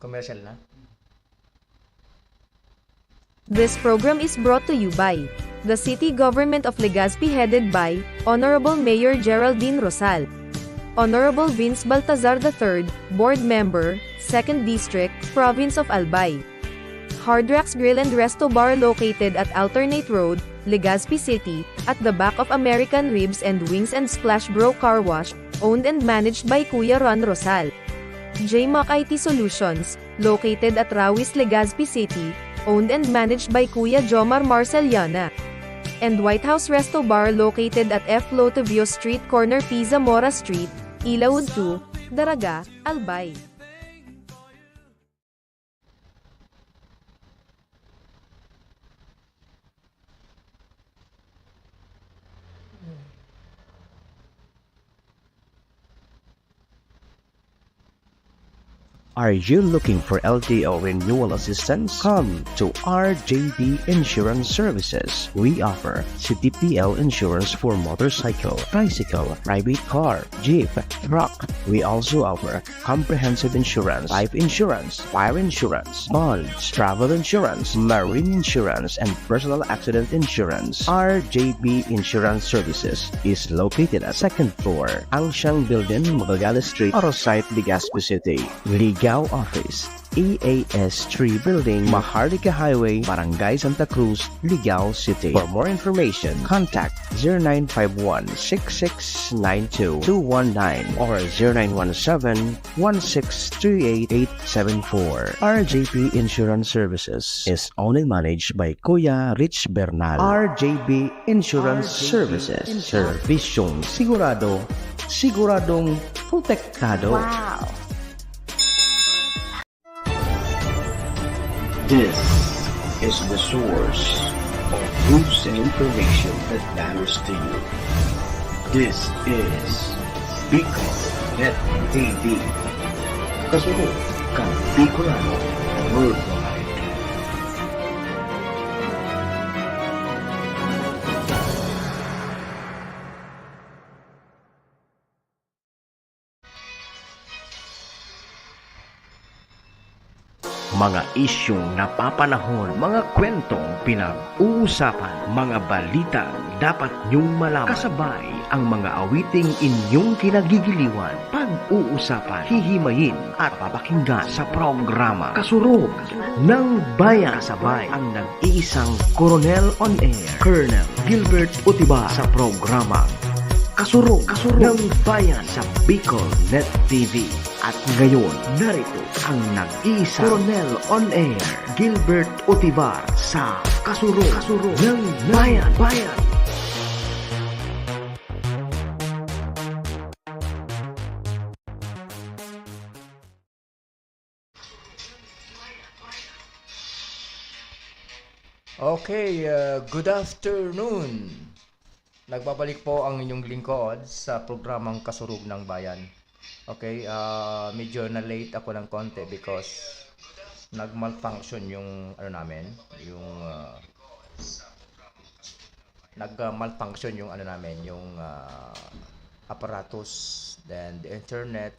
Commercial na? This program is brought to you by the City Government of Legazpi headed by Honorable Mayor Geraldine Rosal, Honorable Vince Baltazar III, Board Member, 2nd District, Province of Albay. Hardrax Grill and Resto Bar located at Alternate Road, Legazpi City, at the back of American Ribs and Wings and Splash Bro Car Wash, owned and managed by Kuya Ron Rosal. JMAC IT Solutions, located at Rawis, Legazpi City, owned and managed by Kuya Jomar Marceliana. And White House Resto Bar located at F. Lotavio Street corner Pisa Mora Street, Ilaud 2, Daraga, Albay. Are you looking for LTO renewal assistance? Come to RJB Insurance Services. We offer CTPL insurance for motorcycle, bicycle, private car, jeep, truck. We also offer comprehensive insurance, life insurance, fire insurance, bonds, travel insurance, marine insurance, and personal accident insurance. RJB Insurance Services is located at 2nd floor, Angshang Building, Magallanes Street, Orosite, Legazpi City. Ligao Office, EAS 3 Building, Maharlika Highway, Barangay Santa Cruz, Ligao City. For more information, contact 0951-6692-219 or 0917-1638874. RJP Insurance Services is owned and managed by Kuya Rich Bernal. RJB Insurance Services. Servisyong sigurado, siguradong protektado. Wow! This is the source of news and information that matters to you. This is Bicol Net TV. Kasunod kang Bicolano Worldwide. Mga isyong napapanahon, mga kwentong pinag-uusapan, mga balitang dapat niyong malaman. Kasabay ang mga awiting inyong kinagigiliwan, pag-uusapan, hihimayin at papakinggan sa programa Kasurog ng Bayan. Kasabay ang nag-iisang Coronel on Air, Colonel Gilbert Utiba sa programa Kasurog ng Bayan sa Bicol Net TV. At ngayon, narito ang nag-iisa Coronel on Air, Gilbert Utibar sa Kasurog ng Bayan. Okay, good afternoon. Nagbabalik po ang inyong lingkod sa programang Kasurug ng Bayan. Okay, medyo na late ako ng konti because nag-malfunction yung nag-malfunction yung apparatus, then the internet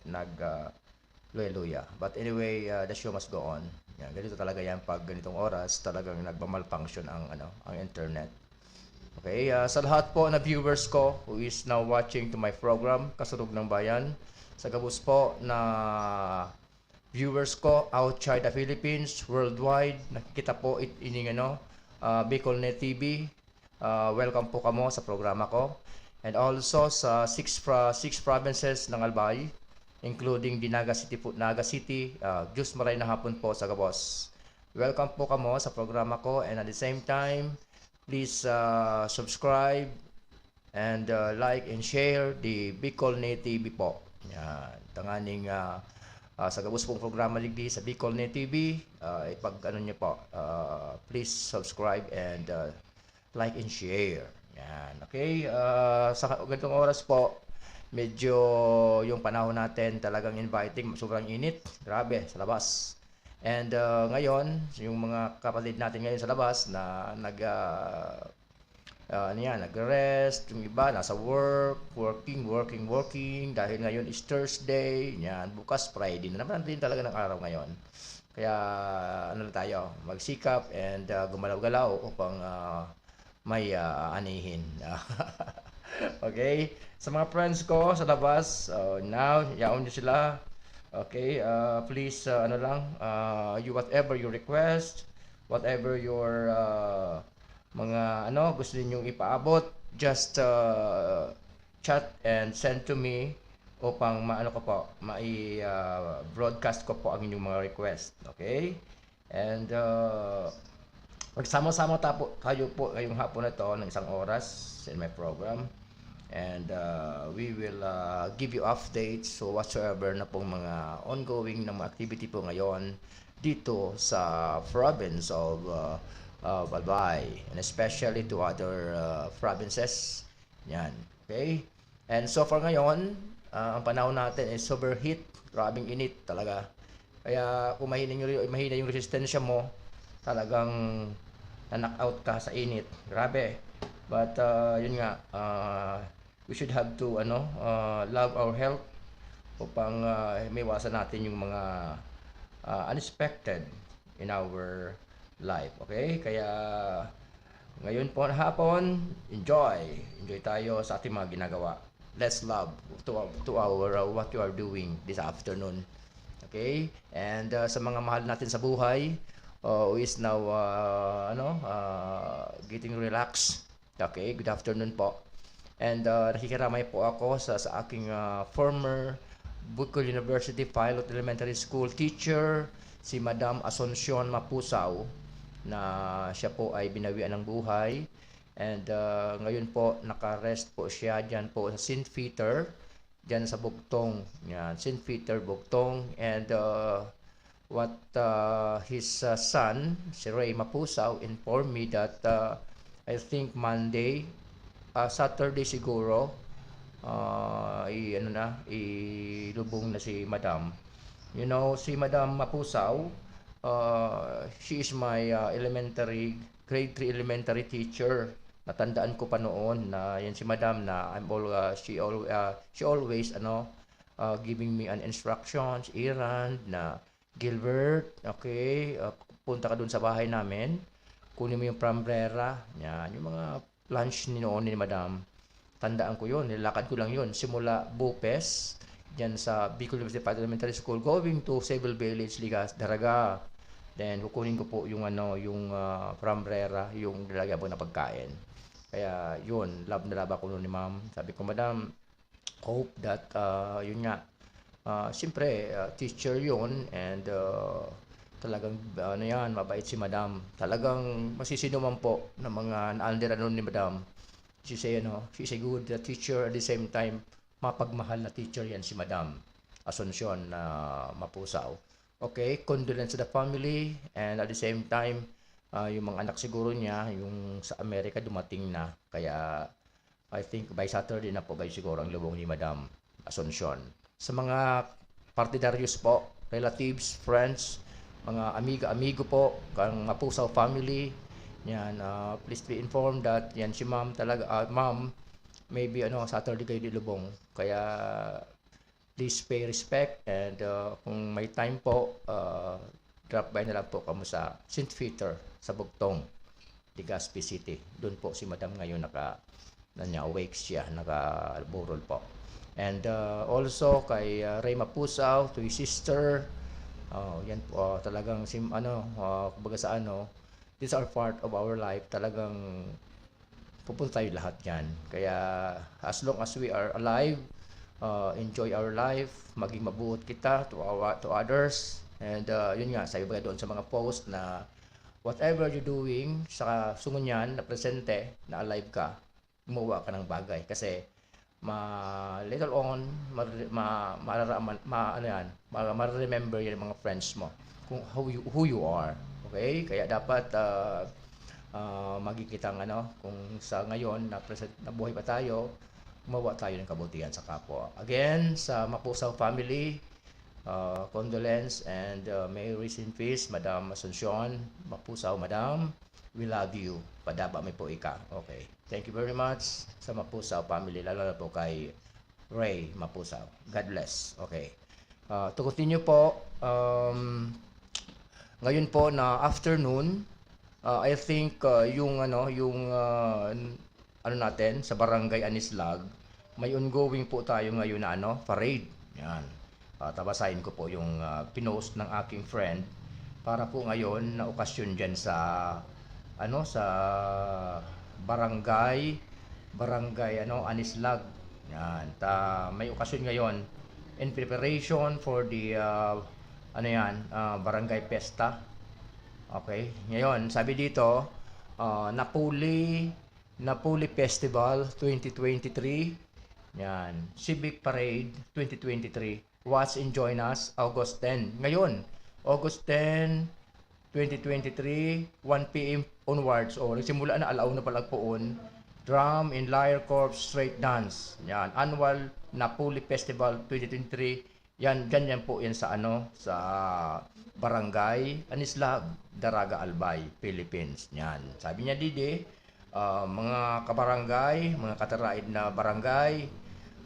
luya. But anyway, the show must go on. Yan, ganito talaga yan pag ganitong oras, talagang nagma-malfunction ang internet. Okay, sa lahat po na viewers ko who is now watching to my program Kasurug ng Bayan, sa gabos po na viewers ko outside the Philippines, worldwide, nakikita po ining Bicol Net TV. Welcome po kamo sa programa ko. And also sa six provinces ng Albay, including Naga City, Diyos maray na hapon po sa gabos. Welcome po kamo sa programa ko, and at the same time, please subscribe and like and share the Bicol Net TV po. Yan, tanganing sa gabos pong programa ligdi sa Bicol Net TV, ipag niyo po, please subscribe and like and share. Yan, okay? Sa ganitong oras po, medyo yung panahon natin talagang inviting, sobrang init, grabe, sa labas. And ngayon, yung mga kapatid natin ngayon sa labas na ano yan, nag-rest, yung iba nasa work, working, dahil ngayon is Thursday, yan, bukas Friday na naman din talaga ng araw ngayon. Kaya ano na tayo, magsikap and gumalaw-galaw upang may anihin. Okay? Sa mga friends ko sa labas, now, yaon nyo sila. Okay? Please, ano lang, you whatever your request, whatever your mga ano gusto ninyong ipaabot, just chat and send to me upang maano ko po, broadcast ko po ang inyong mga request. Okay? And magsama-sama tayo po ngayong hapon na to ng isang oras in my program. And we will give you updates so whatsoever na pong mga ongoing na mga activity po ngayon dito sa province of Albay, and especially to other provinces. Yan. Okay? And so far ngayon, ang panahon natin is super heat, grabing init talaga. Kaya kung mahina yung resistensya mo, talagang na-knock out ka sa init. Grabe. But yun nga, we should have to love our health upang may iwasan natin yung mga unexpected in our life. Okay? Kaya ngayon po na hapon, enjoy tayo sa ating mga ginagawa. Let's love to our what you are doing this afternoon. Okay? And sa mga mahal natin sa buhay, who is now getting relaxed. Okay? Good afternoon po. And nakikiramay po ako sa aking former Bicol University Pilot Elementary School teacher, si Madam Asuncion Mapusaw, na siya po ay binawian ng buhay. And ngayon po naka-rest po siya diyan po sa St. Peter, diyan sa Bugtong. Yan, St. Peter Bugtong. And what his son, si Ray Mapusaw, informed me that I think Monday, Saturday siguro, ilubong na si Madam. You know, si Madam Mapusaw, she is my grade 3 elementary teacher. Natandaan ko pa noon na yan si Madam na she always giving me an instructions, errand na Gilbert, okay, punta ka dun sa bahay namin, kunin mo yung prambrera, yan, yung mga lunch ni noon ni Madam. Tandaan ko yun, nilakad ko lang yun simula Bupes, dyan sa Bicol University Elementary School, going to Sable Village, Ligas, Daraga. Then kukunin ko po yung prambrera, yung nilagyan po na pagkain. Kaya yun, love na love ako noon ni Ma'am. Sabi ko, Madam, hope that yun nga, siyempre teacher yun, and talagang mabait si Madam. Talagang masisinuman po ng mga na-under ni Madam. She's a good teacher, at the same time mapagmahal na teacher yan si Madam Asuncion Mapusaw. Okay, condolence to the family, and at the same time yung mga anak siguro niya yung sa Amerika dumating na, kaya I think by Saturday na po siguro ang lubong ni Madam Asuncion. Sa mga partidaryos po, relatives, friends, mga amigo po, kang Mapusaw family, yan, please be informed that yan si Ma'am talaga, Ma'am, maybe Saturday kayo dilubong, kaya please pay respect, and kung may time po, drop by na lang po kamo sa St. Peter sa Bugtong, Legazpi City. Doon po si Madam ngayon awake siya, nakaburol po. And also kay Ray Mapusaw, to his sister, yan po, talagang kumbaga sa these are part of our life. Talagang pupunta tayo lahat yan. Kaya as long as we are alive, enjoy our life, maging mabuot kita to others. And yun nga, sabi ba doon sa mga post na whatever you're doing, sa sungunyan na presente, na alive ka, gumawa ka ng bagay. Kasi later on, ma-remember yung mga friends mo kung who you are. Okay? Kaya dapat magkikitang kung sa ngayon na buhay pa tayo, gumawa tayo ng kabutihan sa kapwa. Again, sa Mapusaw family, condolence, and may rest in peace, Madam Asuncion Mapusaw. Madam, we love you. Padaba may po ika. Okay. Thank you very much sa Mapusaw family, lalo na po kay Ray Mapusaw. God bless. Okay. To continue po, ngayon po na afternoon, I think yung ano natin sa Barangay Anislag, may ongoing po tayo ngayon na parade. Yan. Tabasahin ko po yung pinost ng aking friend para po ngayon na okasyon diyan sa sa barangay Anislag. Yan. May okasyon ngayon in preparation for the barangay pesta. Okay. Ngayon, sabi dito, Napoli Festival 2023. Yan. Civic Parade 2023. Watch and join us August 10. Ngayon, August 10, 2023, 1 p.m. onwards. Nagsimula na, alaw na palagpoon. Drum and Lyre Corps Straight Dance. Yan. Annual Napoli Festival 2023. Yan po yan sa sa Barangay Anislag, Daraga Albay, Philippines. Yan. Sabi niya Didi, mga kabarangay, mga kataraid na barangay,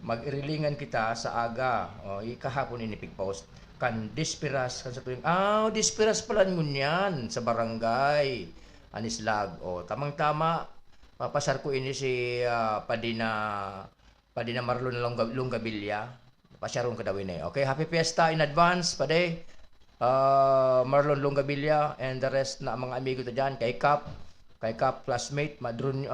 mag-irilingan kita sa aga. Kahapon inipig post kan dispiras kan sa tuwing dispiras pala ngunyan sa barangay Anislag. Tamang-tama papasar ko ini si Padina Marlon Longgabilya. Pasyaron ka daw ini. Okay, happy fiesta in advance, pade. Marlon Longgabilya and the rest na mga amigo ta diyan, kay Cap classmate, Madron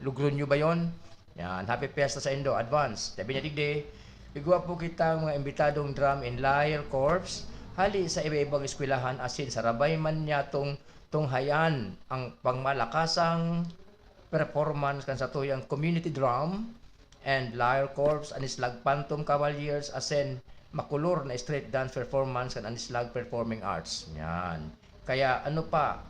Lugronyo ba yon? Yan, happy fiesta sa Indo, advance. Tabi na digde, igwa po kita mga imbitadong Drum and Lyre Corps, hali sa iba-ibang eskwelahan asin sa rabay man niya tunghayan ang pangmalakasang performance kan sa tuyang Community Drum and Lyre Corps, Anislag Phantom Cavaliers, asin makulor na street dance performance kan Anislag Performing Arts. Yan. Kaya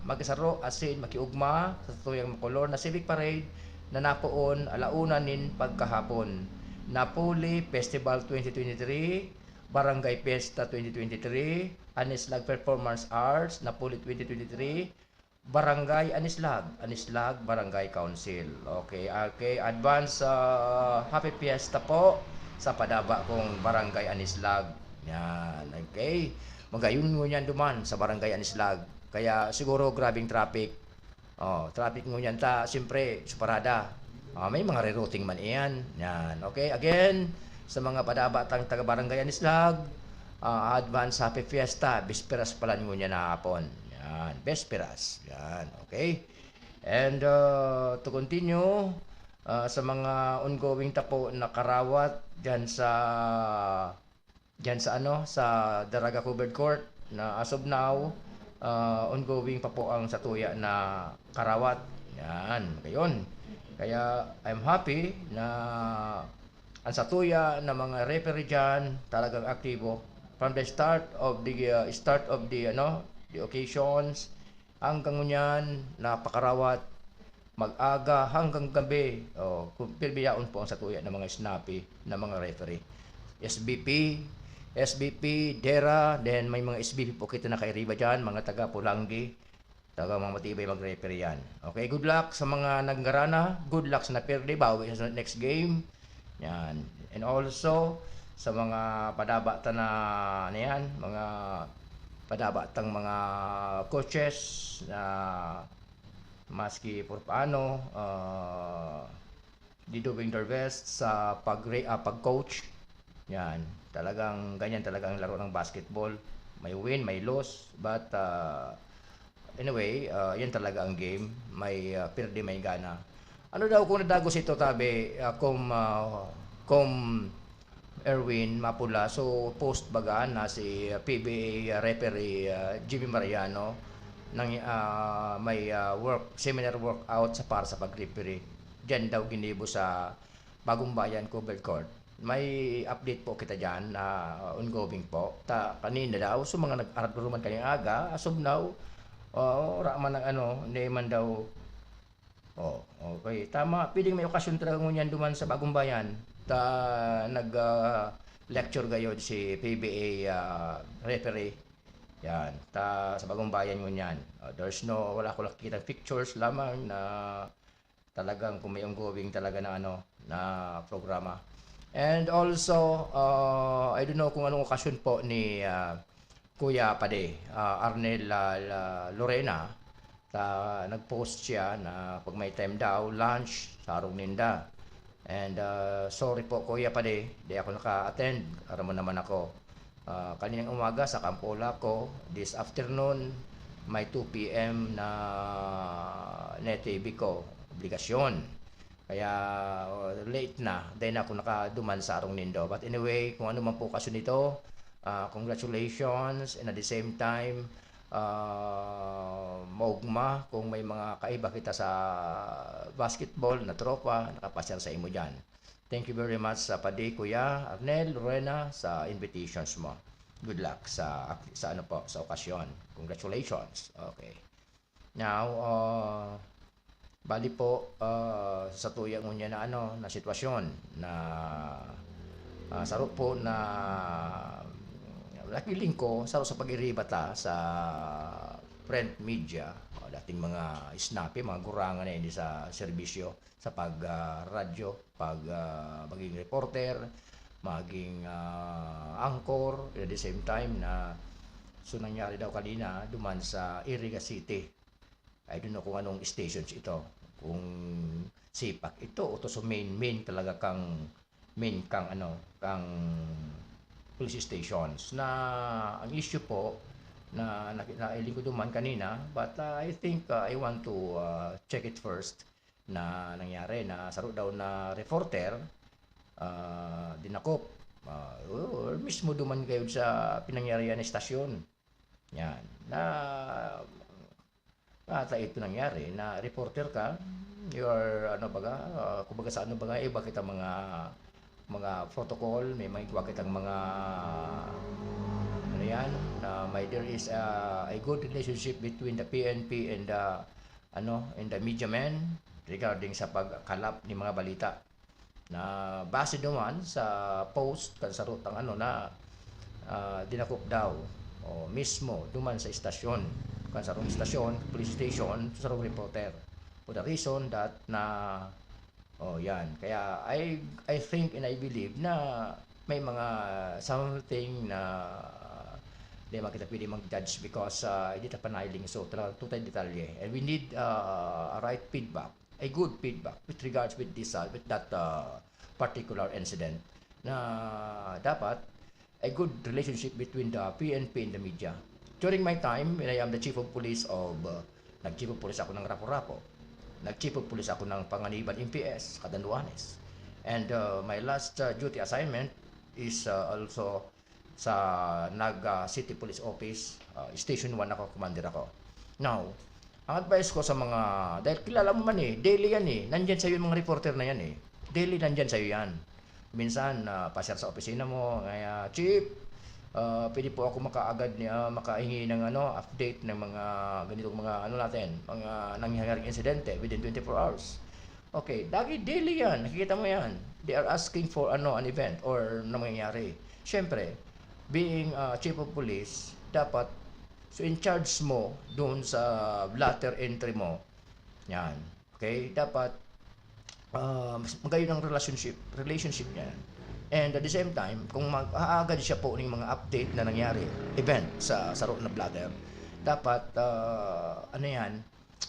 magsaro asin makiugma sa tuyang makulor na civic parade na napoon alauna nin pagkahapon. Napoli Festival 2023, Barangay Fiesta 2023, Anislag Performance Arts, Napoli 2023, Barangay Anislag Barangay Council. Okay, advance happy fiesta po sa padaba kong Barangay Anislag. Yan, okay. Magayon mo yan duman sa Barangay Anislag. Kaya siguro grabing traffic. Traffic mo yan siyempre, suparada. May mga rerouting man iyan. Yan, okay. Again, sa mga padabatang taga Barangay Anislag, advance happy fiesta. Bisperas pala nyo niya na hapon. Yan, Vesperas. Yan, okay. And to continue, sa mga ongoing tapo na karawat sa Daraga Covered Court na as of now, ongoing pa po ang satuya na karawat. Yan, ngayon. Kaya I'm happy na ang satuya na mga referee dyan talagang aktibo from the start of the occasions hanggang ngunyan, napakarawat, mag-aga hanggang gabi. Pirbiyaon po ang satuya ng mga snappy na mga referee. SBP, DERA, then may mga SBP po kita na kay Riba dyan, mga taga Pulangi, taga mga matibay mag-referee yan. Okay, good luck sa mga naggarana, good luck sa napirde, bawi sa next game. Yan. And also, sa mga padabata na yan, mga padabatang mga coaches na maski por paano di doing their best sa pag-coach. Yan, talagang ganyan talagang laro ng basketball. May win, may loss, but anyway, yan talaga ang game. May pirdi, may gana. Ano daw kung nadagos ito tabi kung Erwin Mapula, so post bagaan na si PBA referee Jimmy Mariano nang may seminar workout para sa pag-referee. Diyan daw ginibo sa Bagong Bayan Covered Court. May update po kita diyan na ongoing po. Kanina daw so mga nag-arat man kanyang aga, as of now, raman ng hindi man daw. Okay, tama. Pwedeng may okasyon talaga ngunyan duman sa Bagong Bayan. Nag lecture gayon si PBA referee Yan, sa Bagong Bayan mo yan. Wala ko nakikita pictures lamang na talagang kung may ongoing talaga na ano, na programa. And also, I don't know kung anong okasyon po ni Kuya Pade, Arnel Lorena, nag-post siya na pag may time daw, lunch sa Arong Ninda. And sorry po Kuya Pade, di ako naka-attend. Aram mo naman ako. Kaninang umaga sa Campola ko, this afternoon, may 2 p.m. na NETV ko, obligasyon. Kaya late na, dahil ako nakaduman sa Arong Nindo. But anyway, kung ano man po kaso nito, congratulations, and at the same time, maugma kung may mga kaiba kita sa basketball na tropa, nakapasyal sa imo dyan. Thank you very much sa Padi, Kuya Arnel, Lorena, sa invitations mo. Good luck sa ano po, sa okasyon. Congratulations. Okay. Now, bali po sa tuyang unya na ano, na sitwasyon na saro po na nakiling ko sa pag-iribata sa print media, dating mga snappy, mga gurangan na hindi sa serbisyo sa pag-radyo, maging reporter, maging anchor, at the same time na so nangyari daw kanina duman sa Iriga City. I don't know kung anong stations ito, kung sipak ito o to so main talaga kang police stations na ang issue po na nailing ko duman kanina, but I think I want to check it first na nangyari na saro daw na reporter dinakop mismo duman kayo sa pinangyarihan ng estasyon. Yan na ito nangyari na reporter ka, your ano baga kumbaga sa ano baga iba kita mga protocol, may mga kitang mga ano yan, there is a good relationship between the PNP and the media men regarding sa pagkalap ni mga balita na base naman sa post kan sa rutang ano na dinakop daw o mismo duman sa istasyon kan sa istasyon, police station sa reporter for the reason that na yan. Kaya I think and I believe na may mga something na hindi man kita pwede mag-judge because hindi ta panailing so tutay detalye. And we need a right feedback, a good feedback with regards with that particular incident na dapat a good relationship between the PNP and the media. During my time, when I am the Chief of Police nag-Chief of Police ako ng Rapo-Rapo. Nag-Chief of Police ako ng Panganiban MPS, Catanduanes. And my last duty assignment is also sa City Police Office, Station 1 ako, commander ako. Now, ang advice ko sa mga, dahil kilala mo man daily yan nandyan sa'yo yung mga reporter na yan daily nandyan sa'yo yan. Minsan, pasyal sa opisina mo, kaya, Chief, pwede po ako makahingi ng update ng mga ganitong mga mga nangyayaring insidente within 24 hours. Okay, daily yan, nakikita mo yan. They are asking for an event or nangyayari. Siyempre, being Chief of Police, dapat so in charge mo doon sa blatter entry mo. Yan. Okay, dapat magayon ang relationship niya. And at the same time, kung mag-aagad siya po ng mga update na nangyari, event sa saro na blatter, dapat,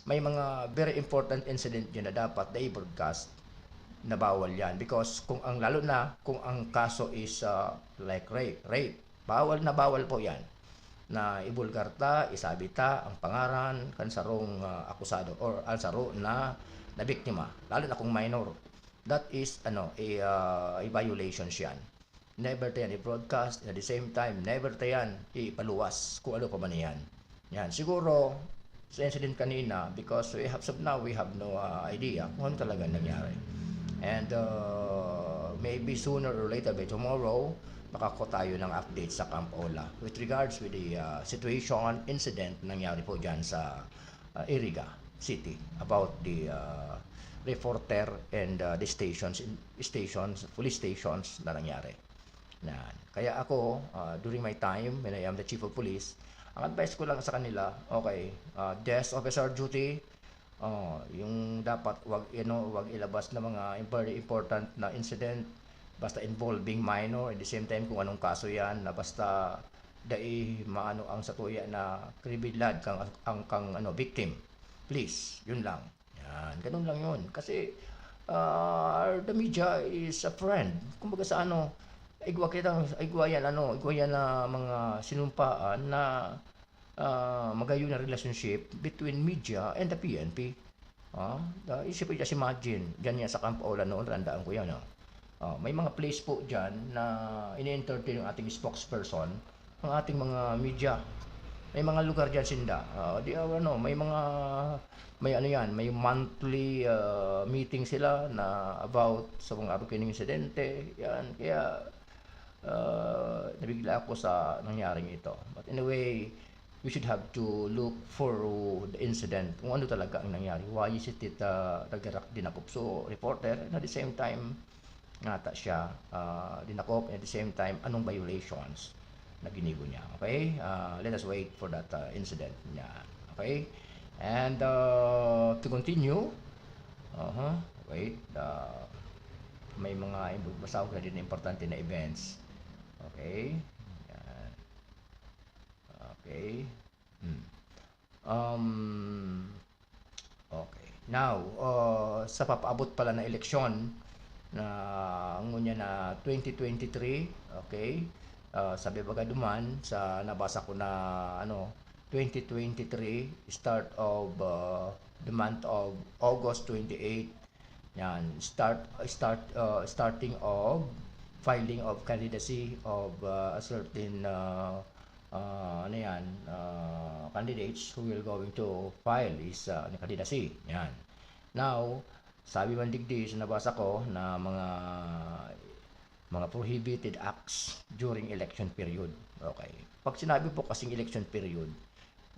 may mga very important incident yun na dapat na i-broadcast na bawal yan. Because lalo na kung ang kaso is like rape, bawal po yan. Na ibulgarta, isabita ang pangaran kan sarong akusado or ang saro na biktima, lalo na kung minor. That is a violation yan. Never tayan i-broadcast, at the same time never tayan ipaluwas kung ano pa man yan. Yan siguro sa incident kanina, because we have no idea kung ano talaga nangyari. And maybe sooner or later by tomorrow makako tayo ng update sa Camp Ola with regards with the situation, incident nangyari po dyan sa Iriga City about the reporter and the police stations na nangyari. Kaya ako, during my time when I am the Chief of Police, Ang advice ko lang sa kanila, okay, desk officer duty, yung dapat wag ilabas na mga very important na incident basta involving minor, at the same time kung anong kaso yan na basta dai maano ang satuya na kribilad kang victim. Please, yun lang. Yan, ganun lang yun. Kasi the media is a friend. Kumbaga sa igwa yan na mga sinumpaan na magayon na relationship between media and the PNP. Isip just imagine, dyan yan sa Camp Ola noon, randaan ko yan. May mga place po dyan na ini-entertain yung ating spokesperson, ang ating mga media. May mga lugar dyan sinda. May monthly meeting sila na about sa mga kining insidente. Yan, kaya nabigla ako sa nangyaring ito. But anyway, we should have to look for the incident, kung ano talaga ang nangyari. Why is it nagarak dinakop? So, reporter, and at the same time, ngata siya dinakop, and at the same time, anong violations na ginigo niya. Okay? Let us wait for that incident niya. Okay? And to continue, wait, may mga basa ko na din importante na events. Okay? Yan. Okay. Okay. Now, sa papaabot pala na eleksyon na ngunya na 2023, okay? Sabi baga duman sa nabasa ko na 2023 start of the month of August 28. Yan, starting of filing of candidacy of a certain candidates who will going to file his candidacy. Yan. Now, sabi man digdi sa nabasa ko na mga prohibited acts during election period. Okay. Pag sinabi po kasing election period,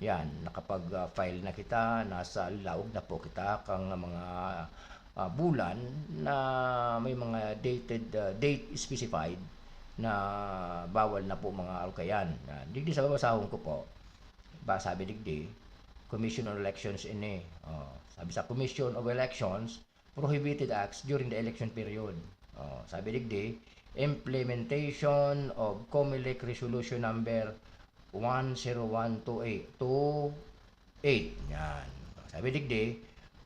yan, nakapag-file na kita, nasa laog na po kita kang mga bulan na may mga date specified na bawal na po mga alkayan. Digdi sa babasahon ko po, sabi digdi, Commission on Elections ini. Sabi sa Commission of Elections, prohibited acts during the election period. Sabi digdi, implementation of COMELEC Resolution number 10128. Yan. Sabi digdi,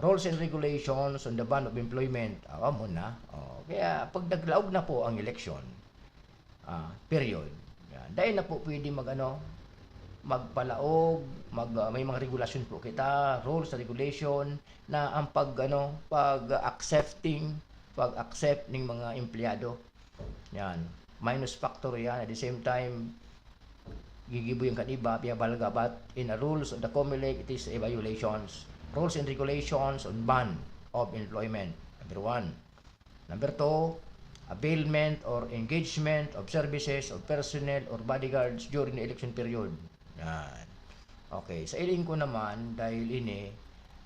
rules and regulations on the ban of employment. Muna. Kaya pag naglaog na po ang election, period. Yan. Dahil na po pwede magpalaog, may mga regulation po kita, rules and regulation na ang pag-accept ng mga empleyado. Yan. Minus factor yan. At the same time, gigibo yung kaniba, piyabalga, but in the rules of the COMELEC, it is a violations. Rules and regulations on ban of employment. Number 1. Number 2, availment or engagement of services of personnel or bodyguards during the election period. Yan. Okay, sa iling ko naman, dahil ini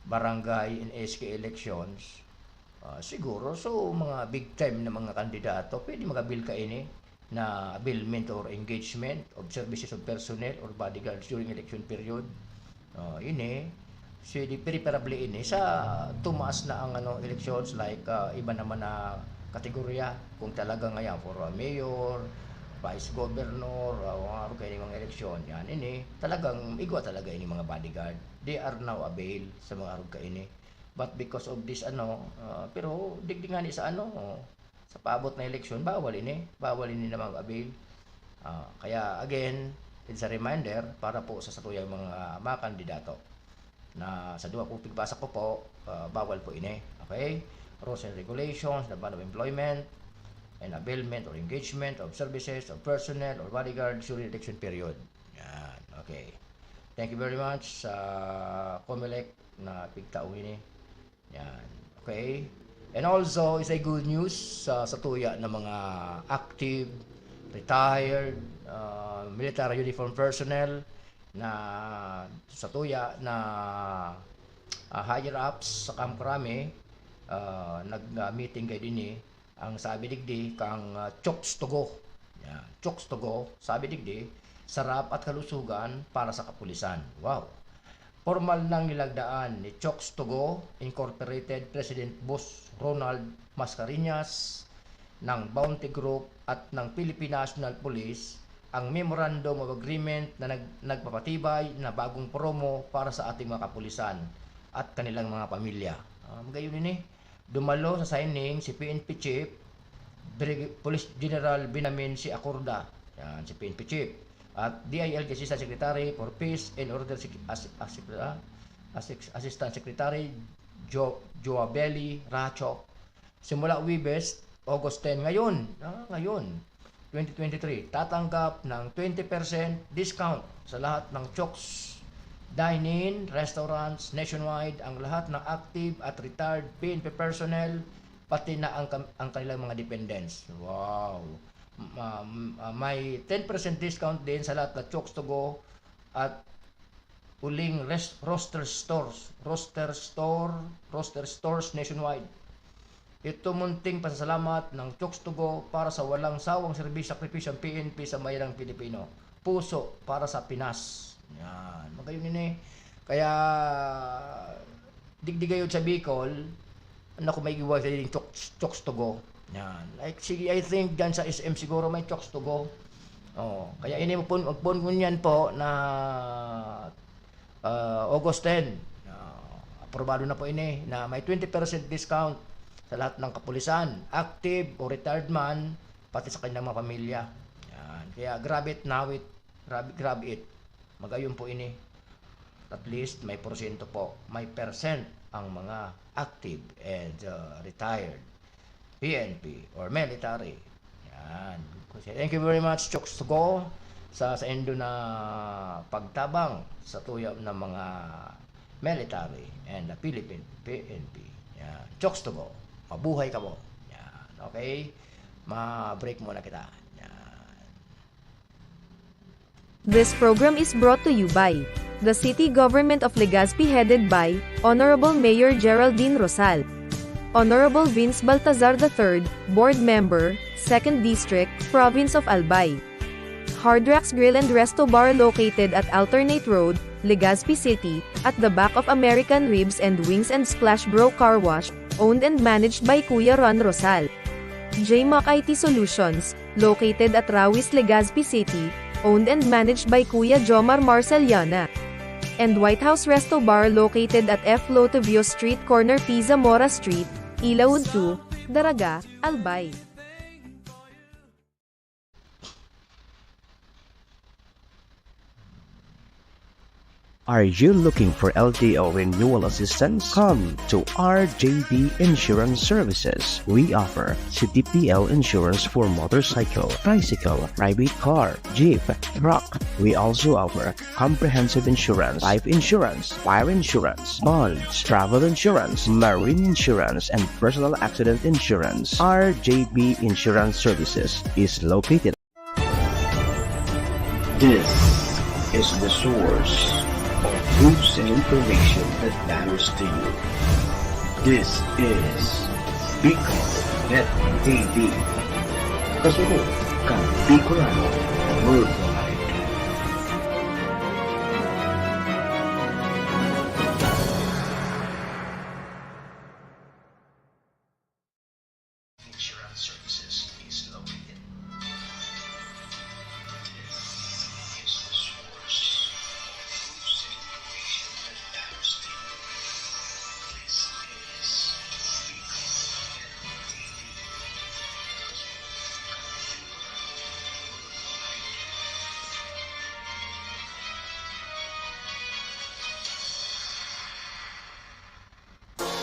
barangay and SK elections, siguro, so mga big time na mga kandidato, pwede mag-avail ka ini na availment or engagement of services of personnel or bodyguards during election period. Ini, so preferably ini sa tumaas na ang elections, like iba naman na kategorya, kung talaga ngayon for mayor, vice governor, kayo mga eleksyon, yan ini talagang igwa talaga ini mga bodyguard. They are now avail sa mga arog ka ini. But because of this pero digdingani sa sa paabot na eleksyon, bawal ini na mag-avail. Kaya again, it's a reminder para po sa satuyang mga kandidato na sa duwa po pigbasa ko po, bawal po ini. Okay? Rules and regulations, the ban of employment, and availment or engagement of services of personnel or bodyguards during election period. Yan. Okay. Thank you very much sa COMELEC na pigtao ini. Yan. Okay. And also, is a good news sa tuya ng mga active, retired, military uniform personnel na sa tuya na higher ups sa Camp Crame, nag-meeting kayo din ang sabi digdi kang Chokes to go. Yan, Chokes to go, sabi digdi, sarap at kalusugan para sa kapulisan. Wow! Formal nang nilagdaan ni Chokes Togo Incorporated President Boss Ronald Mascareñas ng Bounty Group at ng Philippine National Police ang Memorandum of Agreement na nagpapatibay na bagong promo para sa ating mga kapulisan at kanilang mga pamilya. Gayon din dumalo sa signing si PNP Chief Police General Binamin C. Acorda, yan, si PNP Chief, at DILG Assistant Secretary for Peace and Order Assistant Secretary Joabeli Racho. Simula Webes, August 10 ngayon, 2023, tatanggap ng 20% discount sa lahat ng Chokes Dine-in restaurants nationwide ang lahat ng active at retired PNP personnel pati na ang kanilang mga dependents. Wow! May 10% discount din sa lahat ng Chokes to Go at uling roster stores nationwide. Ito munting pasasalamat ng Chokes to Go para sa walang sawang serbisyo sakripisyo ng PNP sa mayang Pilipino. Puso para sa Pinas. Yan, magayon din Kaya digdigayon sa Bicol, ko may iwas sa yung Chokes to Go. Yan. Like, sige, I think dyan sa SM siguro may Chokes to Go. Kaya magpun ko niyan po na August 10. Aprobado na po na may 20% discount sa lahat ng kapulisan, active o retired man, pati sa kanilang mga pamilya. Yan. Kaya grab it now it. Grab it. Magayon po At least may porsyento po. May percent ang mga active and retired PNP or military. Yan. Thank you very much, Chokes to Go, sa endo na pagtabang sa tuyap ng mga military and the Philippine PNP. Yan. Chokes to Go. Mabuhay ka po. Yan. Okay? Ma-break muna kita. This program is brought to you by the City Government of Legazpi headed by Honorable Mayor Geraldine Rosal, Honorable Vince Baltazar III, Board Member, 2nd District, Province of Albay. Hard Rocks Grill and Resto Bar located at Alternate Road, Legazpi City, at the back of American Ribs and Wings and Splash Bro Car Wash, owned and managed by Kuya Ron Rosal. JMAC IT Solutions, located at Rawis, Legazpi City, owned and managed by Kuya Jomar Marceliana. And White House Resto Bar located at F. Lotavio Street corner Pisa Mora Street, Ilaud 2, Daraga, Albay. Are you looking for LTO renewal assistance? Come to RJB Insurance Services. We offer CTPL insurance for motorcycle, tricycle, private car, jeep, truck. We also offer comprehensive insurance, life insurance, fire insurance, bonds, travel insurance, marine insurance, and personal accident insurance. RJB Insurance Services is located. This is the source of news and information that matters to you. This is Bicol Net TV. Kasunod kang Bicolano Worldwide. Insurance Services is located.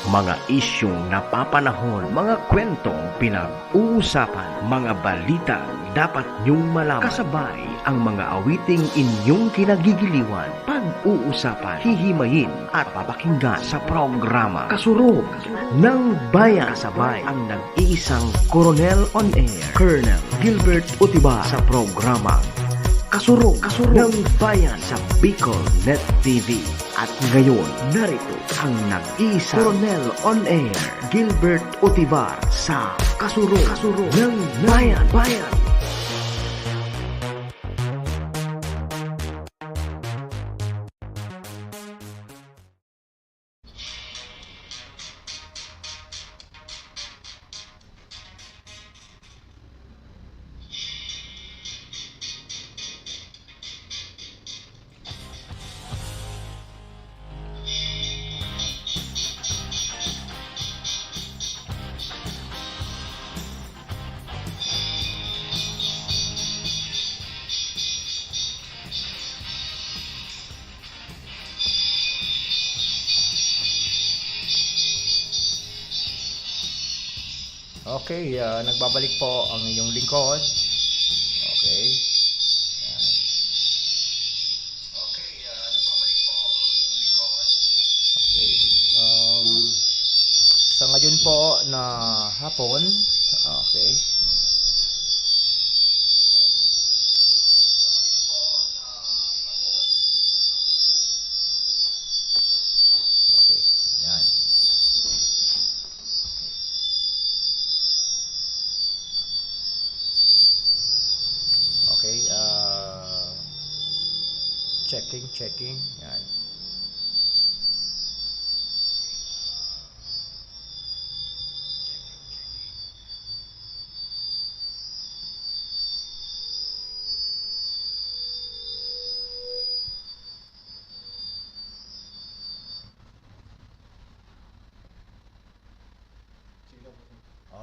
Mga isyong napapanahon, mga kwentong pinag-uusapan, mga balita dapat niyong malaman. Kasabay ang mga awiting inyong kinagigiliwan, pag-uusapan, hihimayin at papakinggan sa programa Kasurog ng Bayan. Kasabay ang nag-iisang Coronel on Air, Colonel Gilbert Utiba sa programa Kasurog ng Bayan sa Bicol Net TV. At ngayon, narito ang nag-iisa Coronel on Air, Gilbert Utibar sa Kasurog ng Bayan. Okay, nagbabalik po ang inyong lingkod. Okay. Yan. Okay, nagbabalik po ang inyong lingkod. Okay. Sa ngayon po na hapon, okay. Okay. Yan. Okay, checking. Yan.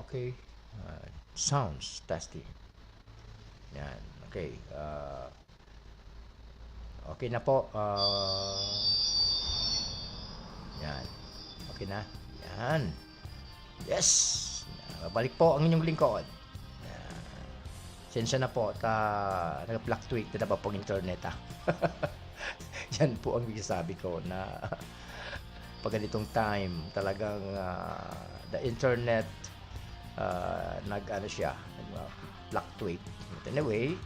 Okay. Sounds testing. Yan. Okay. Okay na po. Yan. Okay na. Yan. Yes. Balik po ang inyong lingkod. Yan. Sensya na po. Nag-fluctuate na ba pong internet ha? Yan po ang sabi ko na pag ganitong time talagang the internet fluctuate. But anyway,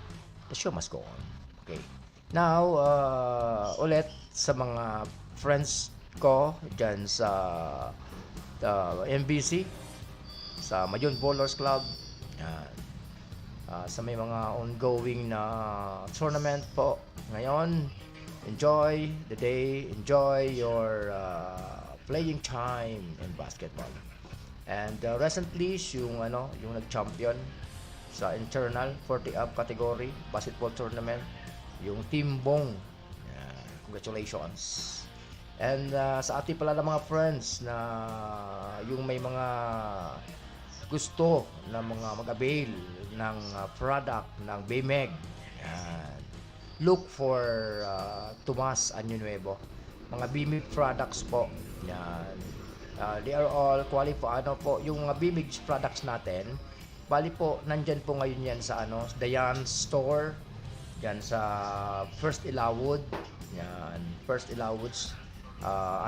the show must go on. Okay. Now, ulit sa mga friends ko dyan sa MBC, sa Mayon Bowlers Club, yan. Sa may mga ongoing na tournament po ngayon, enjoy the day, enjoy your playing time in basketball. And recently, yung nag-champion sa internal 40 up category basketball tournament, yung Team Bong. Congratulations. And sa ating pala ng mga friends na yung may mga gusto na mga mag-avail ng product ng BMEG, look for Tomas Año Nuevo. Mga BMEG products po. Yan. They are all qualified. Yung mga BMEG products natin, bali po, nandyan po ngayon yan sa Dayan Store, yan sa First Ilawod. Yan, First Ilawoods,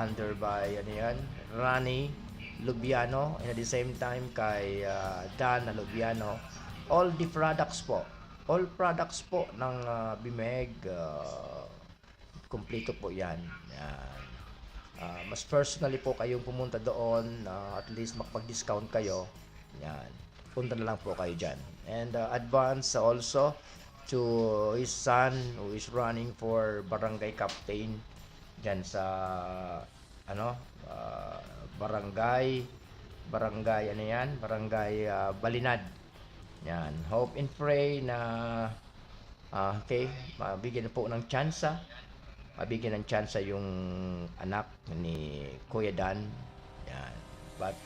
under by Rani Lubiano, and at the same time kay Dan Lubiano. All the products po, all products po ng BMEG, kompleto po yan. Yan. Mas personally po kayong pumunta doon, at least makapag-discount kayo. Yan. Punta na lang po kayo dyan. And advance also to his son who is running for barangay captain dyan sa barangay Balinad. Yan. Hope and pray na okay, mabigyan po ng tsansa. Mabigyan ng tsansa yung anak ni Kuya Dan. Yan. But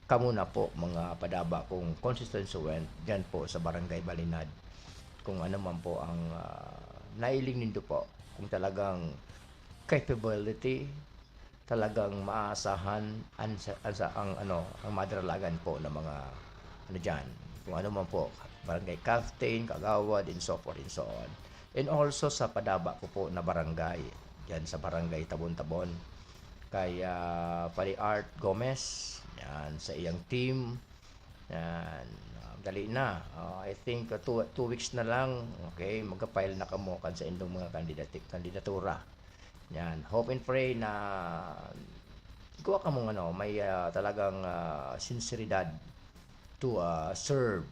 kamuna po mga padaba kung constituent dyan po sa barangay Balinad. Kung ano man po ang nailing nindo po. Kung talagang capability, talagang maasahan ang madralagan po ng mga dyan. Kung ano man po, barangay captain, kagawad, and so forth and so on. And also sa padaba ko po na barangay, yan sa barangay Tabon-Tabon, kay Pali Art Gomez, yan, sa iyang team, yan, dali na, I think 2 weeks na lang, okay, magka-file na kamo kan sa indong mga kandidatura, yan, hope and pray na gawa ka mong may talagang sinseridad to serve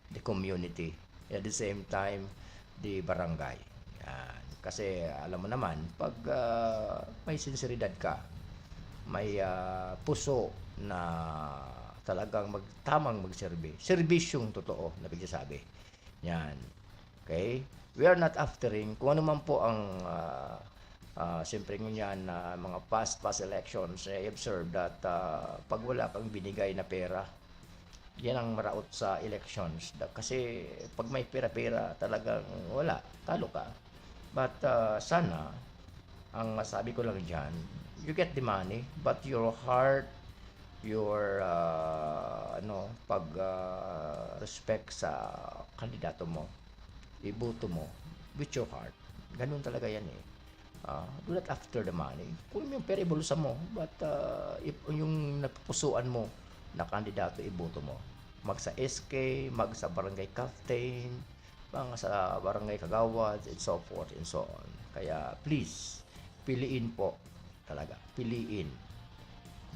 the community, at the same time the barangay. Yan. Kasi alam mo naman, pag may sinseridad ka, may puso na talagang tamang magserbi, serbisyong totoo na pagsasabi. Yan. Okay? We are not aftering kung ano man po ang siyempre ngunyan mga past elections. I observe that pag wala kang binigay na pera, yan ang maraot sa elections. Kasi pag may pera-pera talagang wala, talo ka. But sana, ang masabi ko lang dyan, you get the money, but your heart your pag respect sa kandidato mo, iboto mo with your heart. Ganun talaga yan eh. Do not after the money. Kung yung pera ibulusan mo, but if yung napupusuan mo na kandidato, iboto mo. Mag sa SK, mag sa barangay captain, mga sa barangay kagawad, and so forth and so on. Kaya please, piliin po talaga. Piliin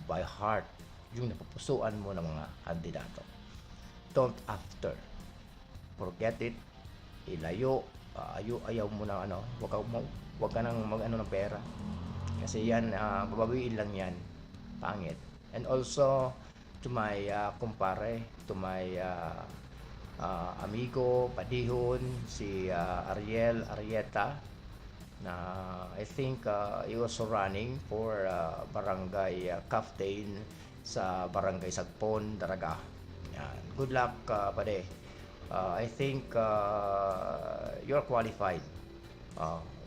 by heart yung napupusuan mo ng mga kandidato. Don't after. Forget it. Ilayo. Ayaw mo na wag ka nang mag-ano ng pera. Kasi yan, babawiin lang yan. Pangit. And also, to my kumpare, to my amigo, padihon, si Arieta, na I think he was running for barangay captain sa barangay Sagpon, Daraga. Yan. Good luck, pade. I think you're qualified.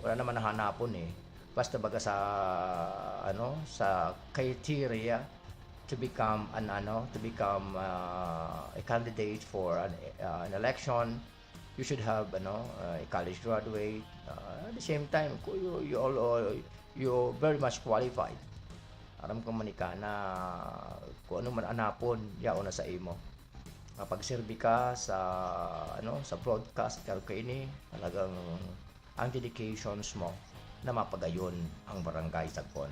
Wala naman nahanapon eh. Basta baga sa sa criteria to become a candidate for an election, you should have a college graduate. At the same time, you're very much qualified. Aram ka manika na kung ano man anapon, yaon na sa imo. Kapag serbi ka sa broadcast kaini, talagang ang dedications mo na mapagayon ang barangay Sagpon.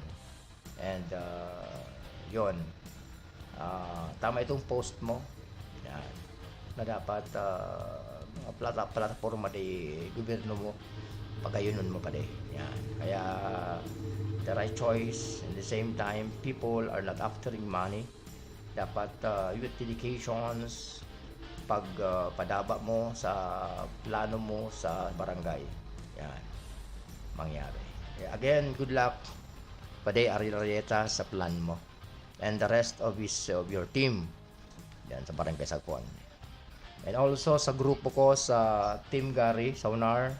And yon, tama itong post mo. Yan, na dapat plataforma de gobyerno mo pagayonon mo pa de. Yan. Kaya the right choice, and the same time people are not aftering money. Dapat with dedications, pag padaba mo sa plano mo sa barangay, yan mangyari. Again, good luck Paday Arieta sa plan mo, and the rest of your team yan sa barangay Sagpon. And also sa grupo ko sa Team Gary, Saunar,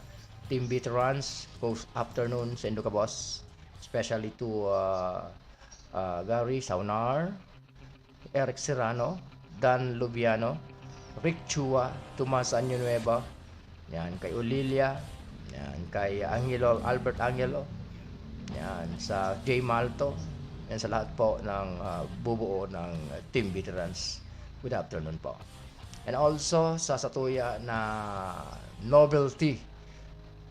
Team Veterans, post afternoon sa Indocabos, especially to Gary, Saunar, Eric Serrano, Dan Lubiano, Rick Chua, Tomas Nueva, yan, kay Olilia, yan, kay Albert Angelo, yan, sa J Malto, yan sa lahat po ng bubuo ng Team Veterans. Good afternoon po. And also sa Satuya na Novelty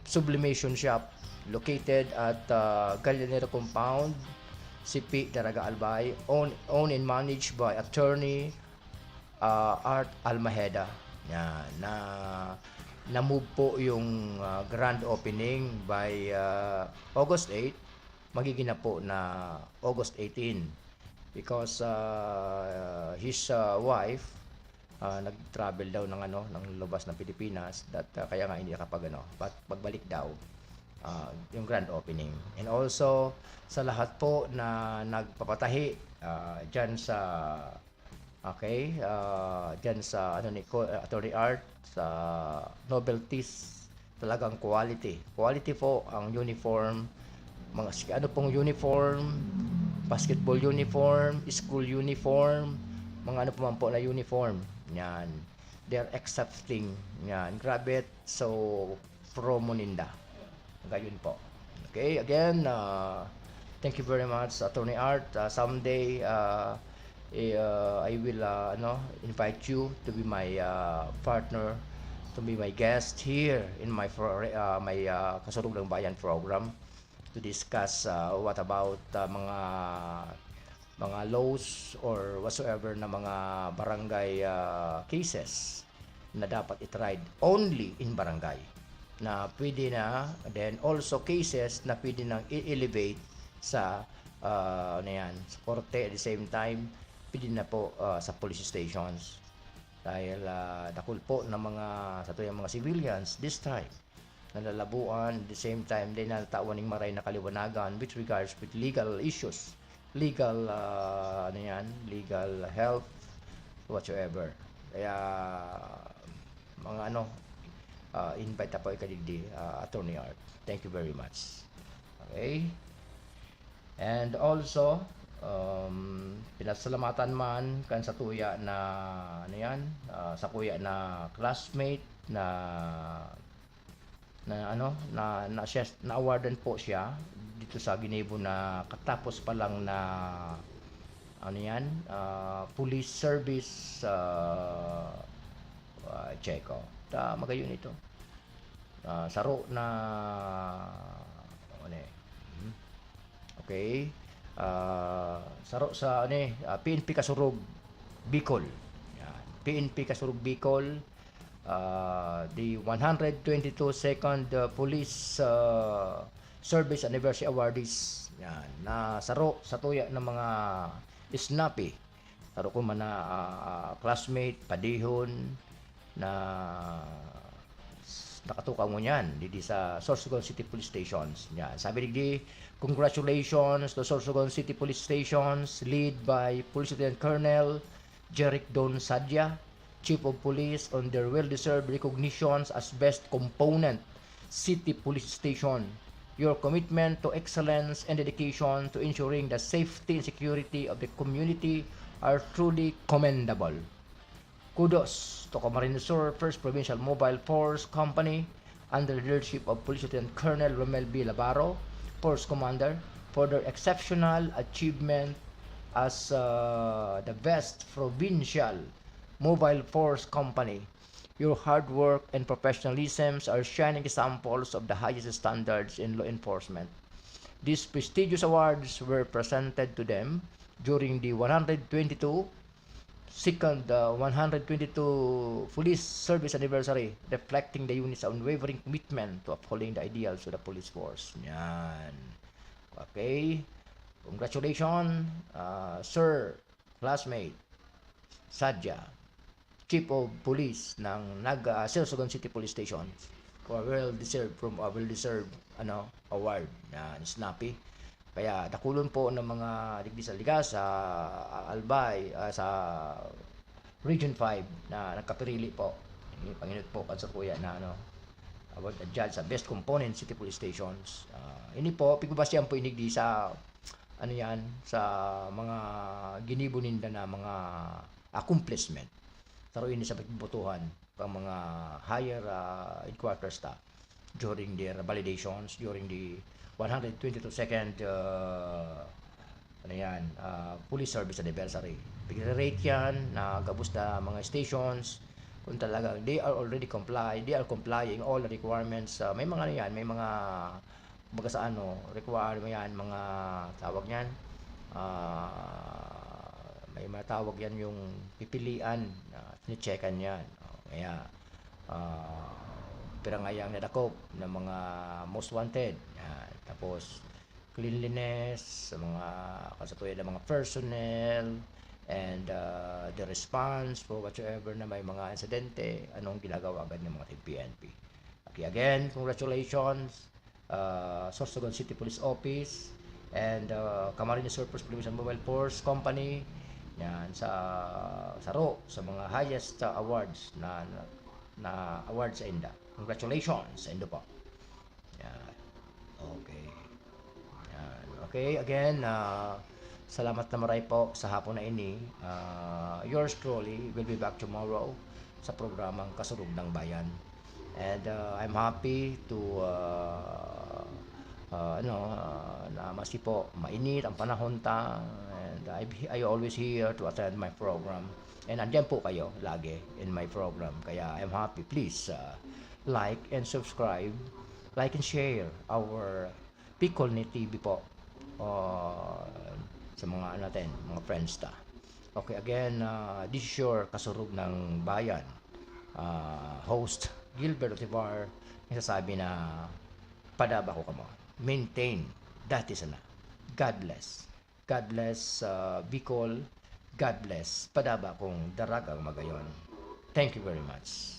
Sublimation Shop located at Gallinero Compound, CP Daraga Albay, owned and managed by attorney Art Almaheda. Yan, na-move po yung grand opening by August 8, magiging na po na August 18 because his wife nag-travel daw ng lubas ng Pilipinas, that kaya nga hindi nakapag but pagbalik daw yung grand opening. And also sa lahat po na nagpapatahi diyan sa diyan sa Attorney Art, sa novelties, talagang quality po ang uniform, mga pong uniform, basketball uniform, school uniform, mga po man po na uniform. Yan, they're accepting. Yan, grab it. So promo ninda gayon po. Okay, again, thank you very much, Attorney Art. Someday I will invite you to be my partner, to be my guest here in my Kasulog ng Bayan program to discuss what about mga laws or whatsoever na mga barangay cases na dapat i-tried only in barangay, na pwede na, then also cases na pwede nang i-elevate sa sa korte. At the same time, pwede na po sa police stations, dahil dakul po ng mga civilians this time nalalabuan. At the same time, din natatawan ng maray na kaliwanagan with regards with legal issues, legal legal health whatsoever. Kaya mga invite na po ikadigdi, Attorney Art. Thank you very much. Okay. And also pinasalamatan man kan sa tuya na ano yan, sa kuya na classmate na siya na awardan po siya dito sa Ginebo na katapos pa lang na ano yan, police service Checo. Magayon ito. Saro na ano eh. Okay. Saro sa ano eh, PNP Kasurug Bicol. Yan. PNP Kasurug Bicol. The 122nd Police Service Anniversary Awardees. Yan. Na saro sa tuya ng mga snappy. Saro ko man na classmate, padihon na nakatukaw mo niyan dito sa Sorsogon City Police Stations. Yan. Sabi digdi, congratulations to Sorsogon City Police Stations lead by Police Lieutenant Colonel Jeric Don Sadya, Chief of Police, on their well-deserved recognitions as Best Component City Police Station. Your commitment to excellence and dedication to ensuring the safety and security of the community are truly commendable. Kudos to Camarines Sur 1st Provincial Mobile Force Company under the leadership of Police Lieutenant Colonel Romel B. Labaro, Force Commander, for their exceptional achievement as the best provincial mobile force company. Your hard work and professionalism are shining examples of the highest standards in law enforcement. These prestigious awards were presented to them during the 122 Police Service Anniversary, reflecting the unit's unwavering commitment to upholding the ideals of the police force. Yan. Okay. Congratulations, Sir Classmate Sadya, Chief of Police ng Sorsogon City Police Station, for well-deserved award na snappy. Kaya dakulon po ng mga digdi sa Ligas, sa Albay, sa Region 5 na nagkapirili po. Panginut po sa kuya na about the judge sa Best Component City Police Stations. Ini po, pigubasyan po inigdi sa sa mga ginibuninda na mga accomplishment. Taro ini sa pagbutuhan pang mga higher headquarters staff during their validations, during the 122nd Police Service Anniversary. Pigre-rate yan na gabos na mga stations kung talaga they are complying all the requirements. May mga may mga baga sa require mo yan, mga tawag yan, may matawag yan yung pipilian, sinecheckan yan. Kaya pirangayang nadakop ng mga most wanted. Yan. Tapos cleanliness sa mga kasatuyan ng mga personnel and the response for whatsoever na may mga insidente, anong ginagawa agad ng mga PNP. Okay, again, congratulations, Sorsogon City Police Office and Camarines Sur 1st Provincial Mobile Force Company. Yan, sa saro sa mga highest awards na awards sa Inda. Congratulations sa Indo po. Yan. Okay. Yan. Okay, again, salamat na maray po sa hapon na ini. Yours truly will be back tomorrow sa programang Kasurug ng Bayan. And I'm happy to na masi po mainit ang panahon and I always here to attend my program. And andyan po kayo lagi in my program. Kaya I'm happy. Please like and subscribe, like and share our Picolni TV po sa mga natin, mga friends ta. Okay, again, this is your Kasurug ng Bayan, host Gilbert Otivar, nagsasabi na padaba ko kamo. Maintain, that is na. God bless. God bless Bicol. God bless. Padaba kong daragang magayon. Thank you very much.